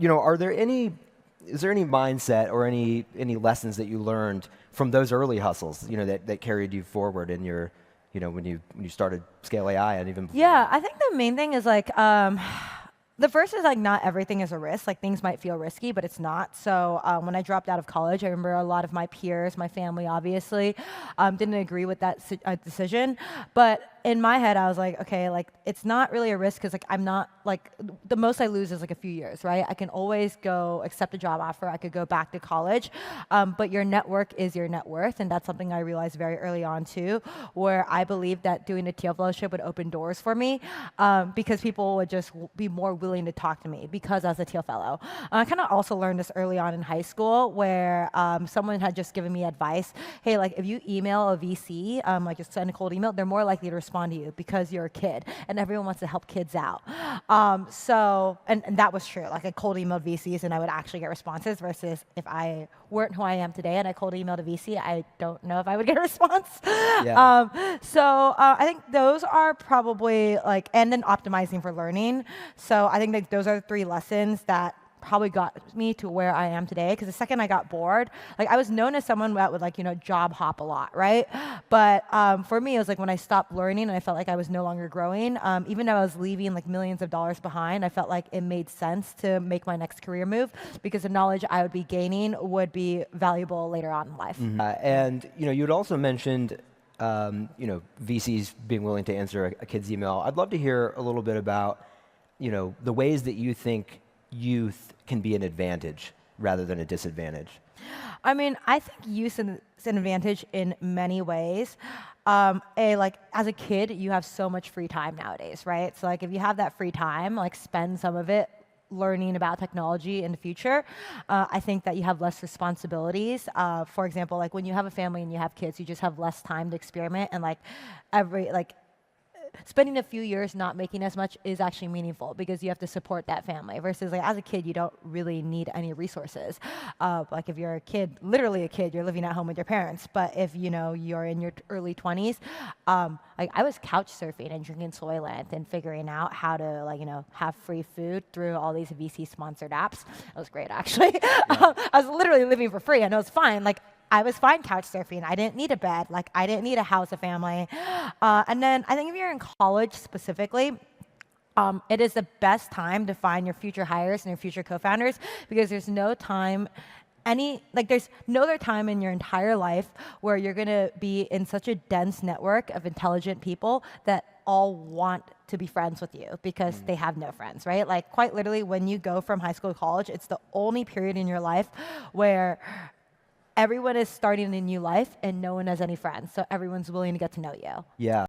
Is there any mindset or any lessons that you learned from those early hustles, that carried you forward in your, when you started Scale AI and even before? Yeah, I think the main thing is like, the first is like not everything is a risk. Like things might feel risky, but it's not. So when I dropped out of college, I remember a lot of my peers, my family obviously, didn't agree with that decision. But in my head, I was like, okay, like it's not really a risk because like I'm not like the most I lose is like a few years, right? I can always go accept a job offer. I could go back to college, but your network is your net worth, and that's something I realized very early on too, where I believed that doing a TL fellowship would open doors for me because people would just be more willing to talk to me because I was a TL fellow. I kind of also learned this early on in high school where someone had just given me advice. Hey, like if you email a VC, like just send a cold email, they're more likely to respond to you because you're a kid and everyone wants to help kids out. And that was true. Like I cold emailed VCs and I would actually get responses versus if I weren't who I am today and I cold emailed a VC, I don't know if I would get a response. Yeah. I think those are probably like, and then optimizing for learning. So I think that those are the three lessons that probably got me to where I am today. Because the second I got bored, like I was known as someone that would like, job hop a lot, right? But for me, it was like when I stopped learning and I felt like I was no longer growing, even though I was leaving like millions of dollars behind, I felt like it made sense to make my next career move because the knowledge I would be gaining would be valuable later on in life. And you had also mentioned VCs being willing to answer a kid's email. I'd love to hear a little bit about the ways that you think youth can be an advantage rather than a disadvantage. I mean, I think youth is an advantage in many ways. Like as a kid, you have so much free time nowadays, right? So like if you have that free time, like spend some of it learning about technology in the future. I think that you have less responsibilities. For example, like when you have a family and you have kids, you just have less time to experiment and like spending a few years not making as much is actually meaningful because you have to support that family versus like as a kid you don't really need any resources. Like if you're a kid, literally a kid, you're living at home with your parents. But if you're in your early 20s, like I was couch surfing and drinking Soylent and figuring out how to have free food through all these VC sponsored apps. It was great actually. Yeah. I was literally living for free and it was fine. Like I was fine couch surfing. I didn't need a bed. Like I didn't need a house, a family. And then I think if you're in college specifically, it is the best time to find your future hires and your future co-founders because there's no time there's no other time in your entire life where you're gonna be in such a dense network of intelligent people that all want to be friends with you because they have no friends, right? Like quite literally when you go from high school to college, it's the only period in your life where everyone is starting a new life and no one has any friends. So everyone's willing to get to know you. Yeah.